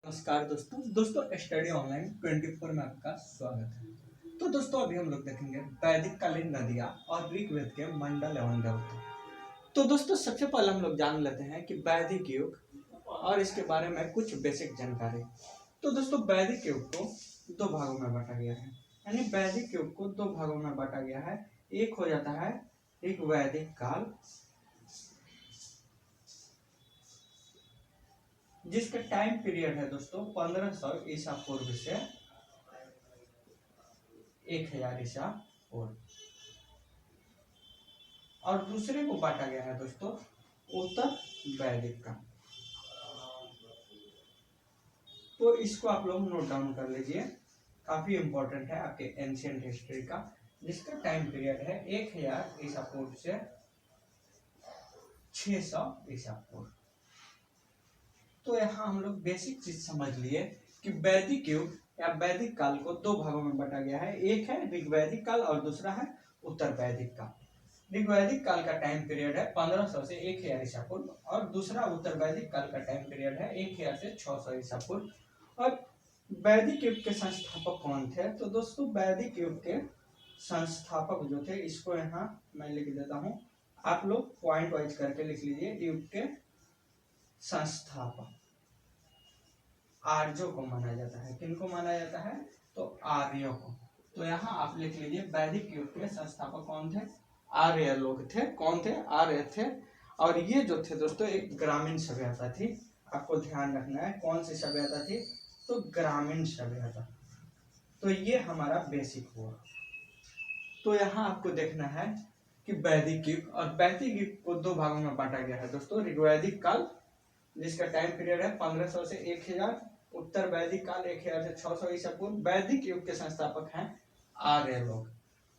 नमस्कार दोस्तों study online 24 में आपका स्वागत है। तो दोस्तों अभी हम लोग देखेंगे वैदिक कालीन नदियाँ और ऋग्वेद के मंडल एवं देवता। तो दोस्तों सबसे पहले हम लोग जान लेते हैं कि वैदिक युग और इसके बारे में कुछ बेसिक जानकारी। तो दोस्तों वैदिक युग को दो भागों में बांटा गया है, यानी वैदिक युग को दो भागों में बांटा गया है। एक हो जाता है ऋग्वैदिक काल, जिसका टाइम पीरियड है दोस्तों 1500 ईसा पूर्व से 1000 ईसा पूर्व, और दूसरे को बांटा गया है दोस्तों उत्तर वैदिक का। तो इसको आप लोग नोट डाउन कर लीजिए, काफी इंपॉर्टेंट है आपके एंशियंट हिस्ट्री का, जिसका टाइम पीरियड है 1000 ईसा पूर्व से 600 ईसा पूर्व। तो यहाँ हम लोग बेसिक चीज समझ लिए कि वैदिक युग या वैदिक काल को दो भागों में बांटा गया है। एक है ऋग्वैदिक काल और दूसरा है उत्तर वैदिक काल। ऋग्वैदिक काल का टाइम पीरियड है 1500 से 1000 ईसा पूर्व, और दूसरा उत्तर वैदिक काल का टाइम पीरियड है 1000 से 600 ईसा पूर्व। और वैदिक युग के संस्थापक कौन थे? तो दोस्तों वैदिक युग के संस्थापक जो थे, इसको यहाँ मैं लिख देता हूँ, आप लोग पॉइंट वाइज करके लिख लीजिए। युग के संस्थापक आर्यों को माना जाता है। किनको माना जाता है? तो आर्यों को। तो यहाँ आप लिख लीजिए वैदिक युग के संस्थापक कौन थे? आर्य लोग थे। कौन थे? आर्य थे। और ये जो थे दोस्तों एक ग्रामीण सभ्यता थी, आपको ध्यान रखना है। कौन सी सभ्यता थी? तो ग्रामीण सभ्यता। तो ये हमारा बेसिक हुआ। तो यहाँ आपको देखना है कि वैदिक युग और वैदिक युग को दो भागों में बांटा गया है दोस्तों। ऋग्वैदिक काल, जिसका टाइम पीरियड है 1500 से 1000, उत्तर वैदिक काल 1000 से 600 ईसा पूर्व। वैदिक युग के संस्थापक हैं आर्य लोग।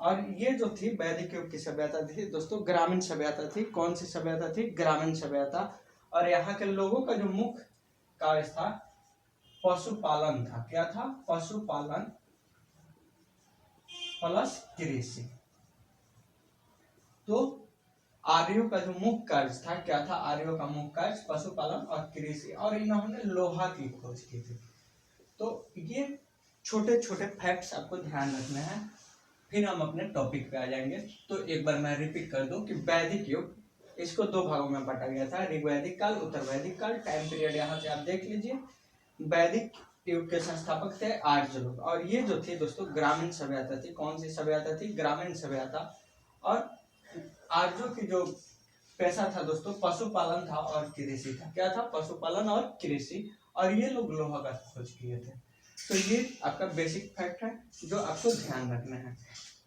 और ये जो थी वैदिक युग की सभ्यता थी दोस्तों, ग्रामीण सभ्यता थी। कौन सी सभ्यता थी? ग्रामीण सभ्यता। और यहाँ के लोगों का जो मुख्य कार्य था पशुपालन था। क्या था? पशुपालन प्लस कृषि। तो आर्यों का जो मुख्य कार्य था, क्या था? आर्यों का मुख्य कार्य पशुपालन और कृषि, और इन्होंने लोहा की खोज की थी। तो ये छोटे छोटे फैक्ट्स आपको ध्यान रखने हैं, फिर हम अपने टॉपिक पे आ जाएंगे। तो एक बार मैं रिपीट कर दूं कि वैदिक युग, इसको दो भागों में बांटा गया था, ऋग्वैदिक काल, उत्तर वैदिक काल। टाइम पीरियड यहाँ से आप देख लीजिए। वैदिक युग के संस्थापक थे आर्य लोग, और ये जो थी दोस्तों ग्रामीण सभ्यता थी। कौन सी सभ्यता थी? ग्रामीण सभ्यता। और आर्यों की जो पेशा था दोस्तों पशुपालन था और कृषि था। क्या था? पशुपालन और कृषि। और ये लोग लोहा का खोज किए थे। तो ये आपका बेसिक फैक्ट है जो आपको ध्यान रखना है।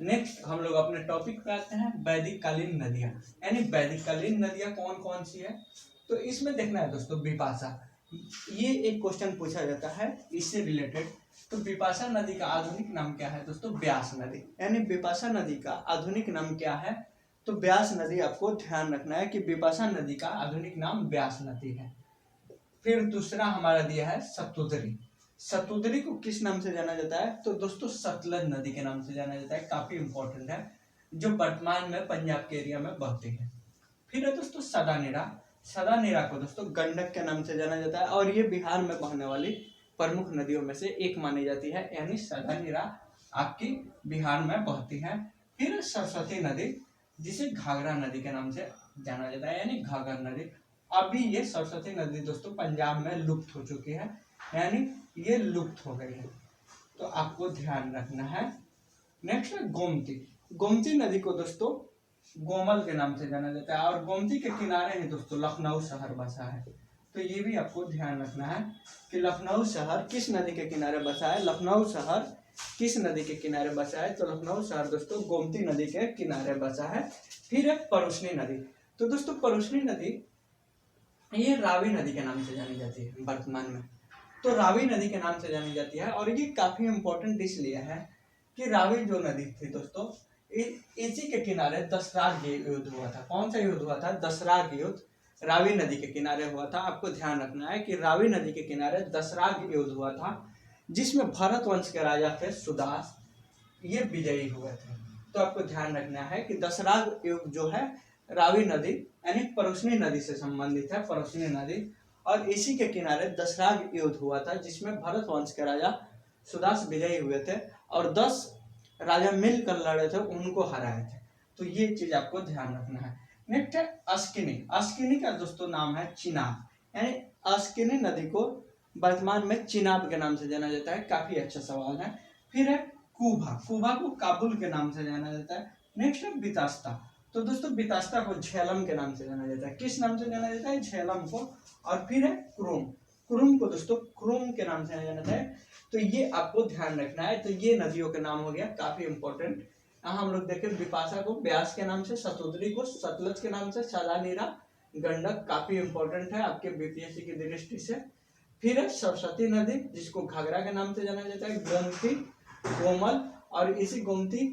नेक्स्ट हम लोग अपने टॉपिक पे आते हैं, वैदिक कालीन नदियां। यानी वैदिक कालीन नदियां कौन कौन सी है? तो इसमें देखना है दोस्तों बिपाशा। ये एक क्वेश्चन पूछा जाता है इससे रिलेटेड। तो बिपाशा नदी का आधुनिक नाम क्या है दोस्तों? व्यास नदी। यानी बिपाशा नदी का आधुनिक नाम क्या है? तो व्यास नदी। आपको ध्यान रखना है कि बिपाशा नदी का आधुनिक नाम व्यास नदी है। फिर दूसरा हमारा दिया है सतुदरी। सतुदरी को किस नाम से जाना जाता है? तो दोस्तों सतलज नदी के नाम से जाना जाता है। काफी इंपॉर्टेंट है, जो वर्तमान में पंजाब के एरिया में बहती है। फिर है दोस्तों सदानीरा। सदानीरा को दोस्तों गंडक के नाम से जाना जाता है, और ये बिहार में बहने वाली प्रमुख नदियों में से एक मानी जाती है। यानी सदानीरा आपकी बिहार में बहती है। फिर सरस्वती नदी, जिसे घाघरा नदी के नाम से जाना जाता है, यानी घाघर नदी। अभी ये सरस्वती नदी दोस्तों पंजाब में लुप्त हो चुकी है, यानी ये लुप्त हो गई है। तो आपको ध्यान रखना है। नेक्स्ट है गोमती। गोमती नदी को दोस्तों गोमल के नाम से जाना जाता है, और गोमती के किनारे ही दोस्तों लखनऊ शहर बसा है। तो ये भी आपको ध्यान रखना है कि लखनऊ शहर किस नदी के किनारे बसा है। लखनऊ शहर किस नदी के किनारे बसा है? तो लखनऊ शहर दोस्तों गोमती नदी के किनारे बसा है। फिर है परुष्णी नदी। तो दोस्तों परुष्णी नदी ये रावी नदी के नाम से जानी जाती है वर्तमान में। तो रावी नदी के नाम से जानी जाती है, और ये काफी इंपॉर्टेंट इसलिए है कि रावी जो नदी थी दोस्तों, इसी के किनारे दशराग युद्ध हुआ था। कौन सा युद्ध हुआ था? दशराग युद्ध रावी नदी के किनारे हुआ था। आपको ध्यान रखना है कि रावी नदी के किनारे दशराग युद्ध हुआ था, जिसमें भरत वंश के राजा थे सुदास, ये विजयी हुए थे। तो आपको ध्यान रखना है कि दशराग युग जो है रावी नदी यानी परुष्णी नदी से संबंधित है। परुष्णी नदी। और इसी के किनारे दशराग युद्ध हुआ था, जिसमें भरत वंश के राजा सुदास विजयी हुए थे और 10 राजा मिलकर लड़े थे, उनको हराए थे। तो ये चीज आपको ध्यान रखना है। नेक्स्ट है अस्किनी। अस्किनी का दोस्तों नाम है चिनाब, यानी अस्किनी नदी को वर्तमान में चिनाब के नाम से जाना जाता है। काफी अच्छा सवाल है। फिर है कुभा। कुभा को काबुल के नाम से जाना जाता है। नेक्स्ट है बितास्ता। तो दोस्तों बितास्ता को झेलम के नाम से जाना जाता है। किस नाम से जाना जाता है? झेलम को। और फिर है क्रोम। क्रोम को दोस्तों क्रोम के नाम से जाना जाता है। तो ये आपको ध्यान रखना है। तो ये नदियों के नाम हो गया, काफी इंपॉर्टेंट। यहाँ हम लोग देखें बिपाशा को ब्यास के नाम से, सतोदरी को सतलज के नाम से, शालानीरा, गंडक, काफी इंपॉर्टेंट है आपके बीपीएससी की दृष्टि से। फिर है सरस्वती नदी, जिसको घाघरा के नाम से जाना जाता है, गोमती, कोमल, और इसी गोमती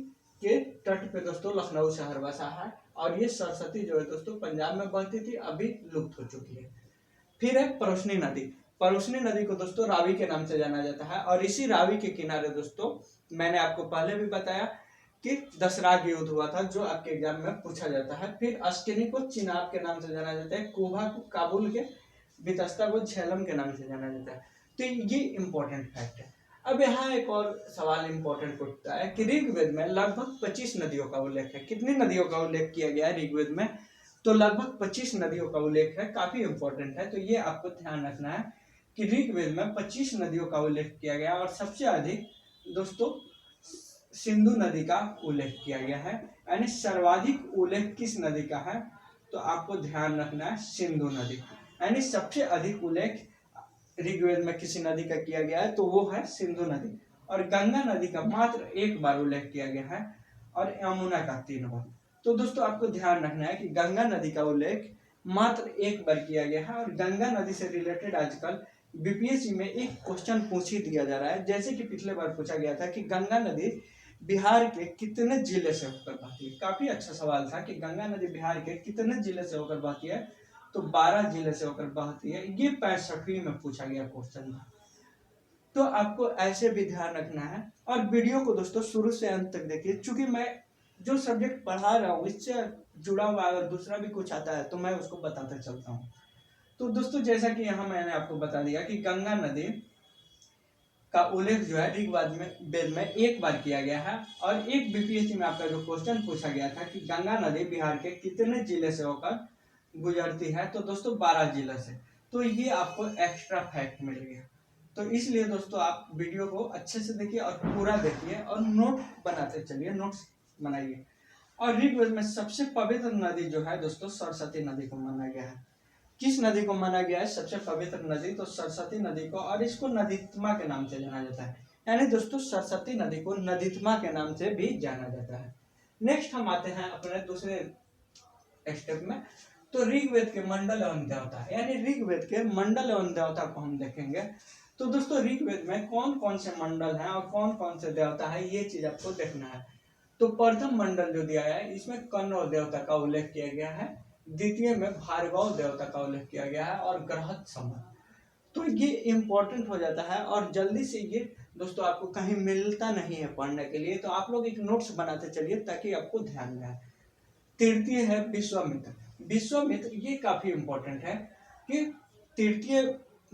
के तट पे दोस्तों लखनऊ शहर बसा है। और ये सरस्वती जो है दोस्तों पंजाब में बहती थी, अभी लुप्त हो चुकी है। फिर है परोसनी नदी। परोसनी नदी को दोस्तों रावी के नाम से जाना जाता है। और इसी रावी के किनारे दोस्तों मैंने आपको पहले भी बताया कि दशराग युद्ध हुआ था, जो आपके एग्जाम में पूछा जाता है। फिर अस्किनी को चिनाब के नाम से जाना जाता है, कुभा को काबुल के, बितस्ता को झेलम के नाम से जाना जाता है। तो ये इंपॉर्टेंट फैक्ट है। अब यहाँ एक और सवाल इंपॉर्टेंट उठता है कि ऋग्वेद में लगभग 25 नदियों का उल्लेख है। कितनी नदियों का उल्लेख किया गया है ऋग्वेद में? तो लगभग 25 नदियों का उल्लेख है, काफी इंपॉर्टेंट है। तो ये आपको ध्यान रखना है कि ऋग्वेद में 25 नदियों का उल्लेख किया गया और सबसे अधिक दोस्तों सिंधु नदी का उल्लेख किया गया है। यानी सर्वाधिक उल्लेख किस नदी का है? तो आपको ध्यान रखना है सिंधु नदी। यानी सबसे अधिक उल्लेख ऋग्वेद में किसी नदी का किया गया है तो वो है सिंधु नदी। और गंगा नदी का मात्र एक बार उल्लेख किया गया है और यमुना का 3 बार। तो दोस्तों आपको ध्यान रखना है कि गंगा नदी का उल्लेख मात्र एक बार किया गया है। और गंगा नदी से रिलेटेड आजकल बीपीएससी में एक क्वेश्चन पूछ ही दिया जा रहा है, जैसे कि पिछले बार पूछा गया था कि गंगा नदी बिहार के कितने जिले से होकर बहती है। काफी अच्छा सवाल था कि गंगा नदी बिहार के कितने जिले से होकर बहती है, तो 12 जिले से होकर बहती है। ये 65वीं में पूछा गया क्वेश्चन था। तो आपको ऐसे भी ध्यान रखना है। और वीडियो को दोस्तों शुरू से अंत तक देखिए, चूंकि मैं जो सब्जेक्ट पढ़ा रहा हूँ इससे जुड़ा हुआ अगर दूसरा भी कुछ आता है तो मैं उसको बताते चलता हूँ। तो दोस्तों जैसा कि यहाँ मैंने आपको बता दिया कि गंगा नदी का उल्लेख जो है ऋग्वेद में एक बार किया गया है। और एक बीपीएससी में आपका जो क्वेश्चन पूछा गया था कि गंगा नदी बिहार के कितने जिले से होकर गुजरती है, तो दोस्तों 12 जिले से। तो ये आपको एक्स्ट्रा फैक्ट मिल गया। तो इसलिए दोस्तों आप वीडियो को अच्छे से देखिए और पूरा देखिए और नोट बनाते चलिए, नोट्स बनाइए। और ऋग्वेद में सबसे पवित्र नदी जो है दोस्तों सरस्वती नदी को माना गया है। किस नदी को माना गया है सबसे पवित्र नदी? तो सरस्वती नदी को। और इसको नदीत्मा के नाम से जाना जाता है। यानी दोस्तों सरस्वती नदी को नदीत्मा के नाम से भी जाना जाता है। नेक्स्ट हम आते हैं अपने दूसरे स्टेप में। तो ऋग्वेद के मंडल एवं देवता, यानी ऋग्वेद के मंडल एवं देवता को हम देखेंगे। तो दोस्तों ऋग्वेद में कौन कौन से मंडल हैं और कौन कौन से देवता है, ये चीज आपको देखना है। तो प्रथम मंडल जो दिया है इसमें कन्नौर देवता का उल्लेख किया गया है। द्वितीय में भार्गव देवता का उल्लेख किया गया है और ग्रहत समूह। तो ये इंपॉर्टेंट हो जाता है और जल्दी से ये दोस्तों आपको कहीं मिलता नहीं है पढ़ने के लिए, तो आप लोग एक नोट्स बनाते चलिए ताकि आपको ध्यान रहे। तृतीय है विश्वामित्र। विश्वामित्र ये काफी इंपॉर्टेंट है कि तृतीय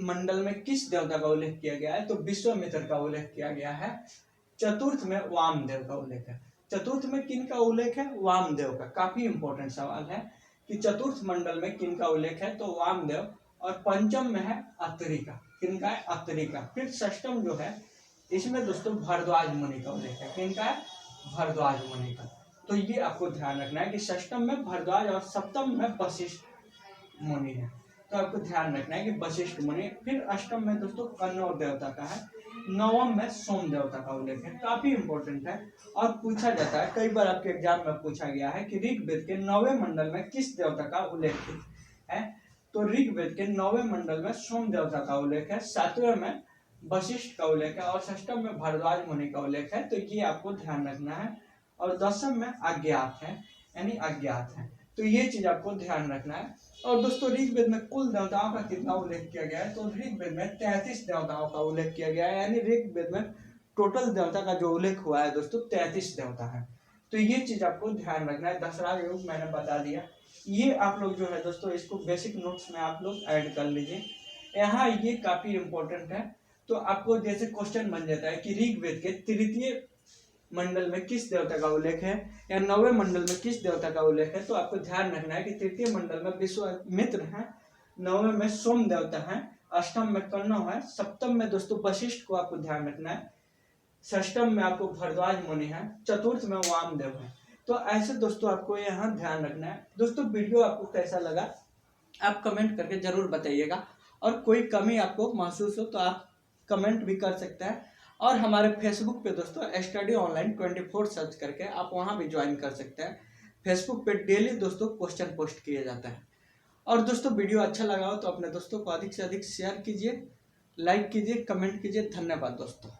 मंडल में किस देवता का उल्लेख किया गया है, तो विश्वामित्र का उल्लेख किया गया है। चतुर्थ में वामदेव का उल्लेख है। चतुर्थ में किन का उल्लेख है? वामदेव का। काफी इंपॉर्टेंट सवाल है कि चतुर्थ मंडल में किन का उल्लेख है, तो वामदेव। और पंचम में है अत्रि का। किन का है? अत्रि का। फिर षष्टम जो है इसमें दोस्तों भरद्वाज मुनि का उल्लेख है। किन का है? भरद्वाज मुनि का। तो ये आपको ध्यान रखना है कि षष्टम में भरद्वाज और सप्तम में वशिष्ठ मुनि है। तो आपको ध्यान रखना है कि वशिष्ठ मुनि। फिर अष्टम में दोस्तों कन्नौर देवता का है। नवम में सोम देवता का उल्लेख है। काफी इंपॉर्टेंट है और पूछा जाता है, कई बार आपके एग्जाम में पूछा गया है कि ऋग्वेद के 9वें मंडल में किस देवता का उल्लेख है। तो ऋग्वेद के 9वें मंडल में सोम देवता का उल्लेख है। 7वें में वशिष्ठ का उल्लेख है और षष्टम में भरद्वाज मुनि का उल्लेख है। तो ये आपको ध्यान रखना है। और 10वें में अज्ञात है, यानी अज्ञात है। तो ये चीज आपको ध्यान रखना है। और दोस्तों ऋग्वेद में कुल देवताओं का कितना उल्लेख किया गया है, तो ऋग्वेद में 33 देवताओं का उल्लेख किया गया है। यानी ऋग्वेद में टोटल देवता का जो उल्लेख हुआ है दोस्तों 33 देवता है। तो ये चीज आपको ध्यान रखना है। दशराग युग मैंने बता दिया। ये आप लोग जो है दोस्तों इसको बेसिक नोट्स में आप लोग ऐड कर लीजिए। यहाँ ये काफी इंपॉर्टेंट है। तो आपको जैसे क्वेश्चन बन जाता है कि ऋग्वेद के तृतीय मंडल में किस देवता का उल्लेख है या 9वें मंडल में किस देवता का उल्लेख है, तो आपको ध्यान रखना है कि तृतीय मंडल में विश्वामित्र है, 9वें में सोम देवता है, अष्टम में कण्व है, सप्तम में दोस्तों वशिष्ठ को आपको ध्यान रखना है, षष्टम में आपको भरद्वाज मुनि है, चतुर्थ में वामदेव है। तो ऐसे दोस्तों आपको यहाँ ध्यान रखना है। दोस्तों वीडियो आपको कैसा लगा आप कमेंट करके जरूर बताइएगा, और कोई कमी आपको महसूस हो तो आप कमेंट भी कर सकते हैं। और हमारे फेसबुक पे दोस्तों स्टडी ऑनलाइन 24 सर्च करके आप वहाँ भी ज्वाइन कर सकते हैं। फेसबुक पे डेली दोस्तों क्वेश्चन पोस्ट किए जाते हैं। और दोस्तों वीडियो अच्छा लगा हो तो अपने दोस्तों को अधिक से अधिक शेयर कीजिए, लाइक कीजिए, कमेंट कीजिए। धन्यवाद दोस्तों।